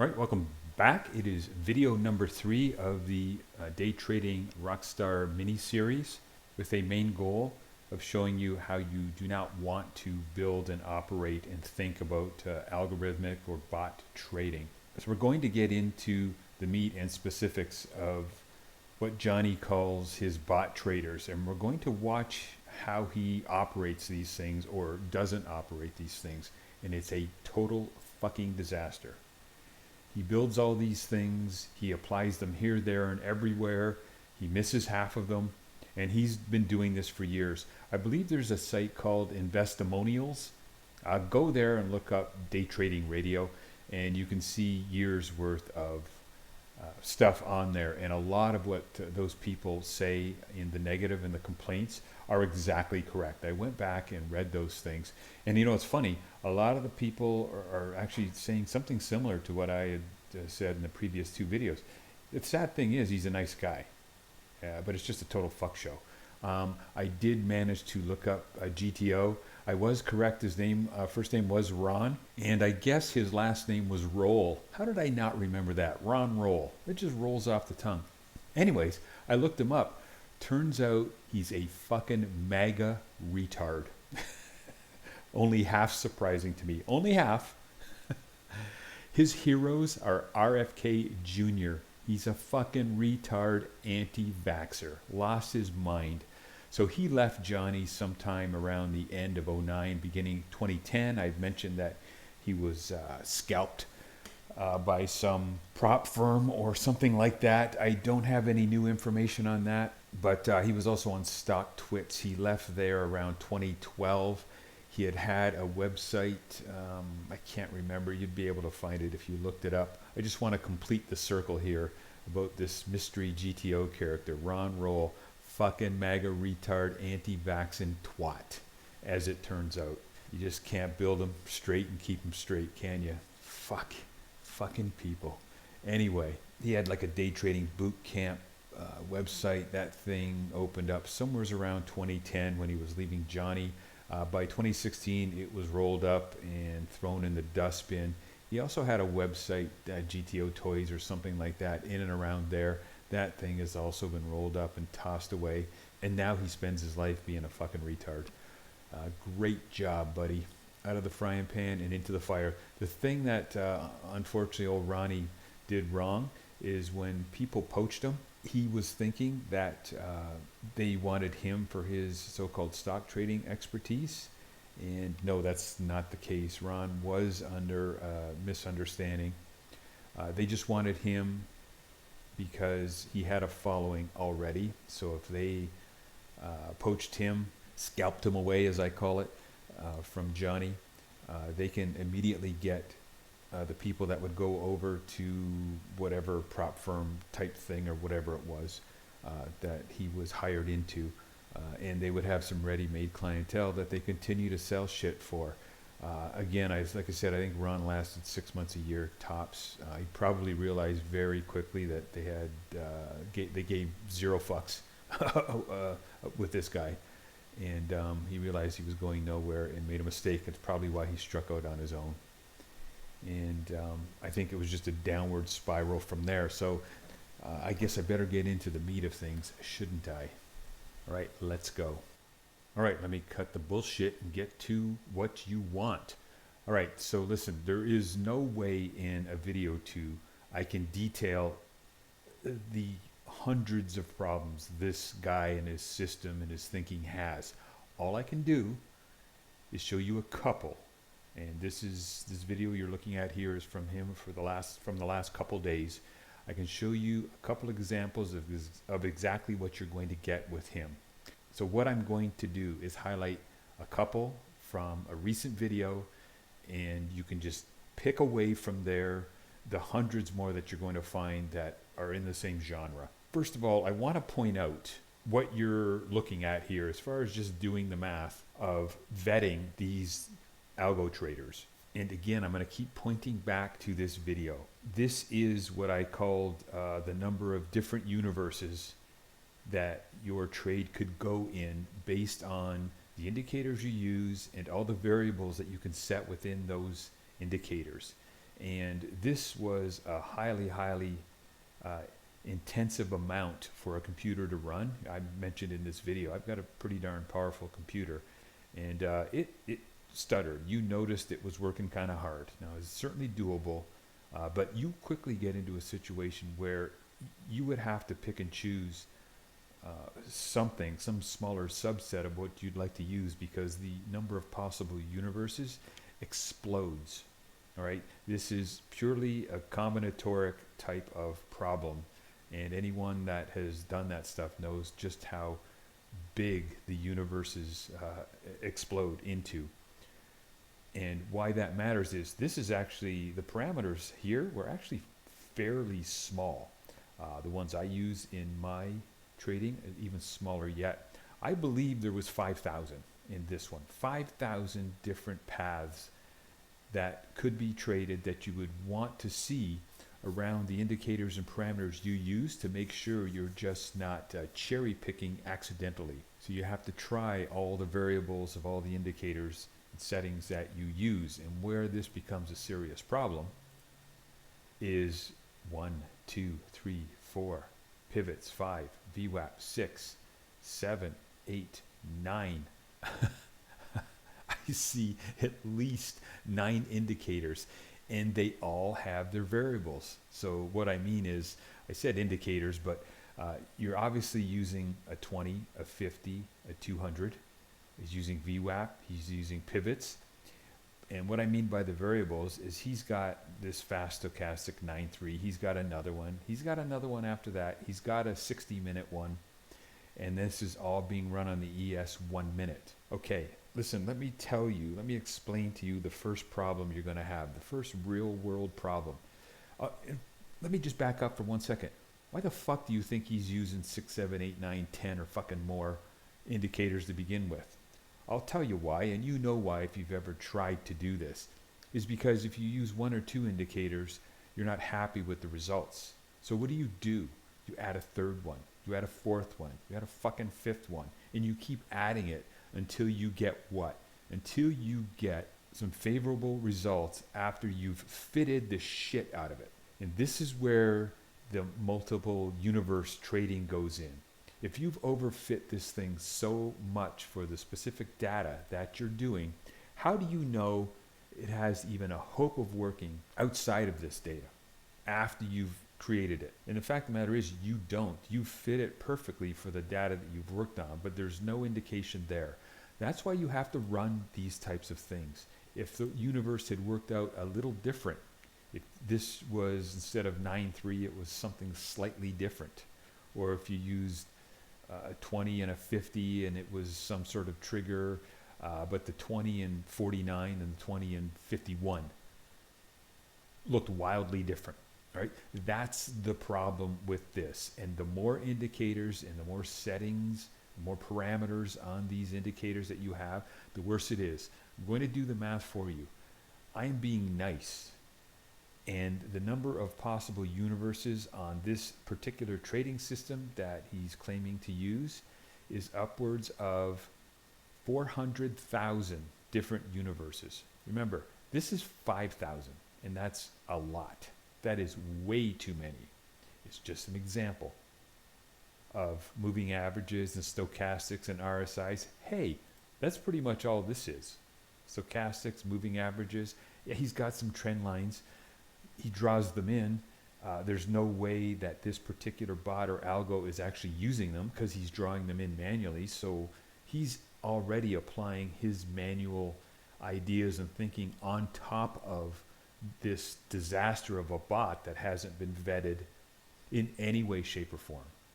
All right, welcome back. It is video number 3 of the Day Trading Rockstar mini-series with a main goal of showing you how you do not want to build and operate and think about algorithmic or bot trading. So we're going to get into the meat and specifics of what Johnny calls his bot traders, and we're going to watch how he operates these things or doesn't operate these things, and it's a total fucking disaster. He builds all these things, he applies them here, there, and everywhere. He misses half of them, and he's been doing this for years. I believe there's a site called Investimonials. Go there and look up DayTradingRadio, and you can see years worth of stuff on there. And a lot of what those people say in the negative and the complaints are exactly correct. I went back and read those things. And you know, it's funny, a lot of the people are actually saying something similar to what I had said in the previous 2 videos. The sad thing is, he's a nice guy, but it's just a total fuck show. I did manage to look up GTO. I was correct. His name, first name was Ron, and I guess his last name was Roll. How did I not remember that? Ron Roll. It just rolls off the tongue. Anyways, I looked him up. Turns out he's a fucking MAGA retard. Only half surprising to me. Only half. His heroes are RFK Jr. He's a fucking retard anti-vaxxer. Lost his mind. So he left Johnny sometime around the end of 2009, beginning 2010. I've mentioned that he was scalped by some prop firm or something like that. I don't have any new information on that, but he was also on Stock Twits. He left there around 2012. He had a website, I can't remember, you'd be able to find it if you looked it up. I just want to complete the circle here about this mystery GTO character, Ron Roll, fucking MAGA retard, anti-vaccine twat, as it turns out. You just can't build them straight and keep them straight, can you? Fucking people. Anyway, he had like a day trading boot camp website. That thing opened up somewhere around 2010 when he was leaving Johnny. By 2016, it was rolled up and thrown in the dustbin. He also had a website, GTO Toys or something like that, in and around there. That thing has also been rolled up and tossed away. And now he spends his life being a fucking retard. Great job, buddy. Out of the frying pan and into the fire. The thing that, unfortunately, old Ronnie did wrong is when people poached him, he was thinking that they wanted him for his so-called stock trading expertise. And no, that's not the case. Ron was under misunderstanding. They just wanted him because he had a following already. So if they poached him, scalped him away, as I call it, from Johnny, they can immediately get the people that would go over to whatever prop firm type thing or whatever it was that he was hired into, and they would have some ready-made clientele that they continue to sell shit for. Again, like I said, I think Ron lasted 6 months a year tops. He probably realized very quickly that they gave 0 fucks with this guy, and he realized he was going nowhere and made a mistake. It's probably why he struck out on his own. And I think it was just a downward spiral from there. So I guess I better get into the meat of things, shouldn't I? All right, let's go. All right, let me cut the bullshit and get to what you want. All right, so listen, there is no way in a video I can detail the hundreds of problems this guy and his system and his thinking has. All I can do is show you a couple. And this video you're looking at here is from him from the last couple days. I can show you a couple examples of exactly what you're going to get with him. So what I'm going to do is highlight a couple from a recent video, and you can just pick away from there the hundreds more that you're going to find that are in the same genre. First of all, I want to point out what you're looking at here as far as just doing the math of vetting these algo traders. And again, I'm going to keep pointing back to this video. This is what I called the number of different universes that your trade could go in based on the indicators you use and all the variables that you can set within those indicators. And this was a highly uh, intensive amount for a computer to run. I mentioned in this video, I've got a pretty darn powerful computer, and it stuttered. You noticed it was working kind of hard. Now, it's certainly doable, but you quickly get into a situation where you would have to pick and choose some smaller subset of what you'd like to use, because the number of possible universes explodes. All right, this is purely a combinatoric type of problem, and anyone that has done that stuff knows just how big the universes explode into. And why that matters is this is actually, the parameters here were actually fairly small. The ones I use in my trading, even smaller yet. I believe there was 5,000 in this one. 5,000 different paths that could be traded that you would want to see around the indicators and parameters you use to make sure you're just not cherry picking accidentally. So you have to try all the variables of all the indicators and settings that you use. And where this becomes a serious problem is 1, 2, 3, 4, pivots, 5, VWAP, 6, 7, 8, 9. I see at least 9 indicators, and they all have their variables. So what I mean is, I said indicators, but you're obviously using a 20, a 50, a 200. He's using VWAP, he's using pivots. And what I mean by the variables is he's got this fast stochastic 9.3, he's got another one, he's got another one after that, he's got a 60-minute one, and this is all being run on the ES 1 minute. Okay, listen, let me explain to you the first problem you're going to have, the first real world problem. Let me just back up for 1 second. Why the fuck do you think he's using 6, 7, 8, 9, 10 or fucking more indicators to begin with? I'll tell you why, and you know why if you've ever tried to do this, is because if you use 1 or 2 indicators, you're not happy with the results. So what do? You add a 3rd one, you add a 4th one, you add a fucking 5th one, and you keep adding it until you get what? Until you get some favorable results after you've fitted the shit out of it. And this is where the multiple universe trading goes in. If you've overfit this thing so much for the specific data that you're doing, how do you know it has even a hope of working outside of this data after you've created it? And the fact of the matter is you don't. You fit it perfectly for the data that you've worked on, but there's no indication there. That's why you have to run these types of things. If the universe had worked out a little different, if this was instead of 9.3, it was something slightly different, or if you used a 20 and a 50 and it was some sort of trigger, but the 20 and 49 and the 20 and 51 looked wildly different, right? That's the problem with this. And the more indicators and the more settings, the more parameters on these indicators that you have, the worse it is. I'm going to do the math for you. I am being nice. And the number of possible universes on this particular trading system that he's claiming to use is upwards of 400,000 different universes. Remember, this is 5,000, and that's a lot. That is way too many. It's just an example of moving averages and stochastics and RSIs. Hey, that's pretty much all this is. Stochastics, moving averages. Yeah, he's got some trend lines. He draws them in. There's no way that this particular bot or algo is actually using them because he's drawing them in manually. So he's already applying his manual ideas and thinking on top of this disaster of a bot that hasn't been vetted in any way, shape, or form.